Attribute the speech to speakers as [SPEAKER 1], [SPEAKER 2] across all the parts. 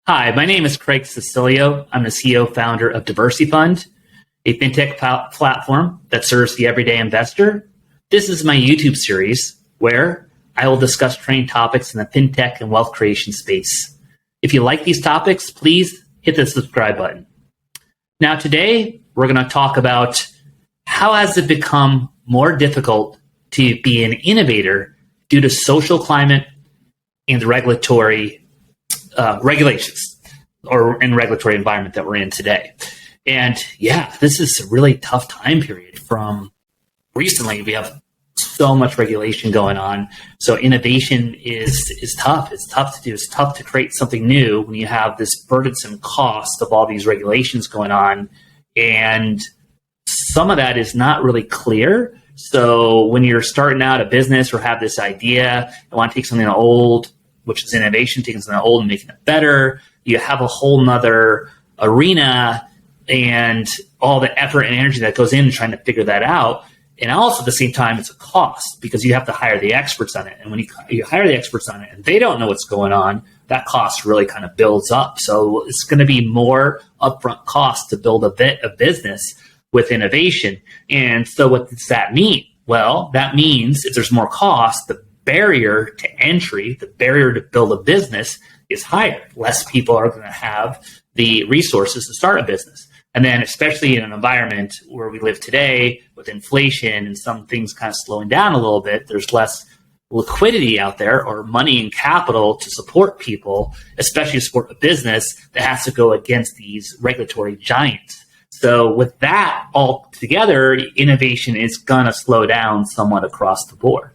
[SPEAKER 1] Hi, my name is Craig Cecilio. I'm the CEO founder of Diversity Fund, a fintech platform that serves the everyday investor. This is my YouTube series where I will discuss trending topics in the fintech and wealth creation space. If you like these topics, please hit the subscribe button. Now today, we're going to talk about how has it become more difficult to be an innovator due to social climate and regulatory regulations or in regulatory environment that we're in today. And yeah, this is a really tough time period. From recently, we have so much regulation going on. So innovation is tough. It's tough to do. It's tough to create something new when you have this burdensome cost of all these regulations going on. And some of that is not really clear. So when you're starting out a business or have this idea, you want to take something old, which is innovation, taking something old and making it better. You have a whole nother arena and all the effort and energy that goes in trying to figure that out. And also at the same time, it's a cost because you have to hire the experts on it. And when you hire the experts on it and they don't know what's going on, that cost really kind of builds up. So it's going to be more upfront cost to build a business with innovation. And so what does that mean? Well, that means if there's more cost, the barrier to entry, the barrier to build a business is higher. Less people are going to have the resources to start a business. And then especially in an environment where we live today with inflation and some things kind of slowing down a little bit, there's less liquidity out there or money and capital to support people, especially to support a business that has to go against these regulatory giants. So with that all together, innovation is going to slow down somewhat across the board.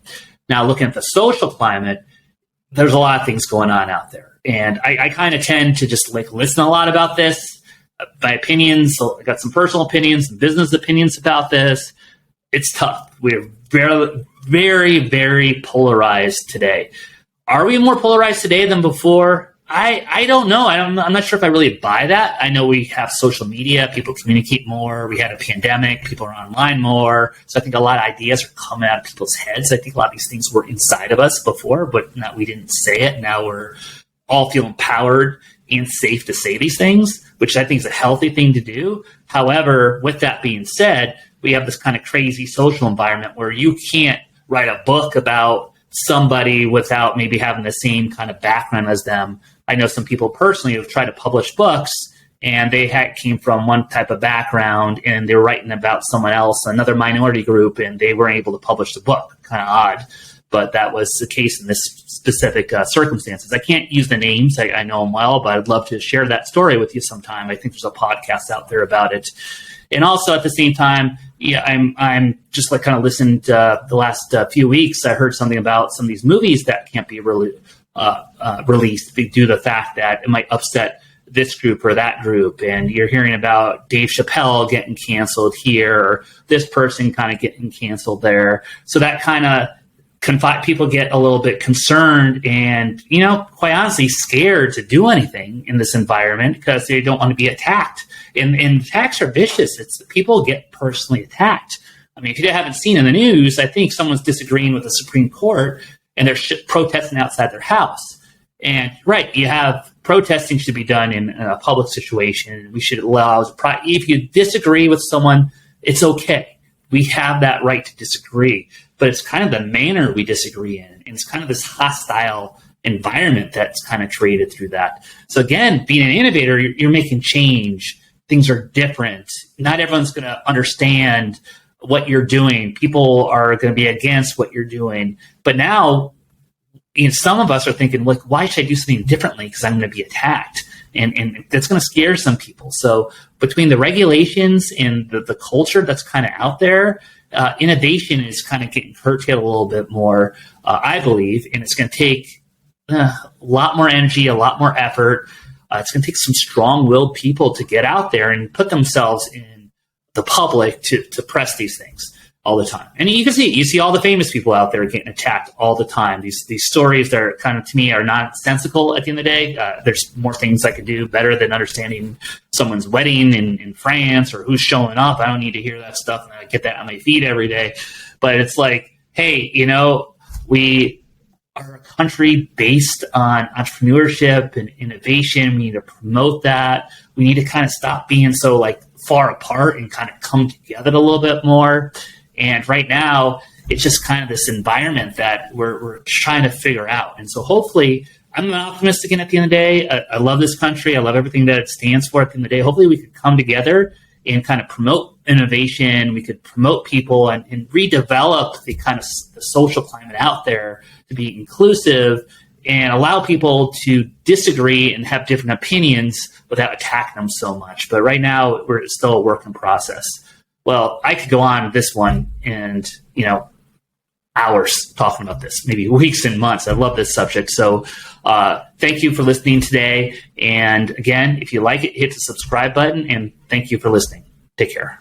[SPEAKER 1] Now, looking at the social climate, there's a lot of things going on out there. And I kind of tend to just listen a lot about this. My opinions, I got some personal opinions, some business opinions about this. It's tough. We're very, very, very polarized today. Are we more polarized today than before? I don't know. I'm not sure if I really buy that. I know we have social media. People communicate more. We had a pandemic. People are online more. So I think a lot of ideas are coming out of people's heads. I think a lot of these things were inside of us before, but now we didn't say it. Now we're all feel empowered and safe to say these things, which I think is a healthy thing to do. However, with that being said, we have this kind of crazy social environment where you can't write a book about somebody without maybe having the same kind of background as them. I know some people personally who've tried to publish books and they came from one type of background and they were writing about someone else, another minority group, and they weren't able to publish the book. Kind of odd, but that was the case in this specific circumstances. I can't use the names. I know them well, but I'd love to share that story with you sometime. I think there's a podcast out there about it. And also at the same time, yeah, I'm just kind of listened the last few weeks. I heard something about some of these movies that can't be really released due to the fact that it might upset this group or that group. And you're hearing about Dave Chappelle getting canceled here, or this person kind of getting canceled there. So that kind of people get a little bit concerned and, quite honestly, scared to do anything in this environment because they don't want to be attacked. And attacks are vicious. People get personally attacked. I mean, if you haven't seen in the news, I think someone's disagreeing with the Supreme Court and they're protesting outside their house. And right, you have protesting should be done in a public situation. We should allow, if you disagree with someone, it's okay. We have that right to disagree, but it's kind of the manner we disagree in. And it's kind of this hostile environment that's kind of created through that. So again, being an innovator, you're making change. Things are different. Not everyone's going to understand what you're doing. People are going to be against what you're doing. But now, some of us are thinking, why should I do something differently? Because I'm going to be attacked. And that's going to scare some people. So between the regulations and the culture that's kind of out there, innovation is kind of getting curtailed a little bit more, I believe. And it's going to take a lot more energy, a lot more effort. It's going to take some strong-willed people to get out there and put themselves in the public to press these things all the time. And you can see all the famous people out there getting attacked all the time. These stories that are kind of, to me, are nonsensical at the end of the day. There's more things I could do better than understanding someone's wedding in France or who's showing up. I don't need to hear that stuff, and I get that on my feed every day. But it's like, hey, are a country based on entrepreneurship and innovation. We need to promote that. We need to kind of stop being so like far apart and kind of come together a little bit more. And right now, it's just kind of this environment that we're trying to figure out. And so hopefully, I'm an optimist again at the end of the day. I love this country. I love everything that it stands for at the end of the day. Hopefully we could come together and kind of promote innovation. We could promote people and redevelop the kind of the social climate out there to be inclusive and allow people to disagree and have different opinions without attacking them so much. But right now, we're still a work in process. Well, I could go on this one and, hours talking about this, maybe weeks and months. I love this subject. So thank you for listening today. And again, if you like it, hit the subscribe button, and thank you for listening. Take care.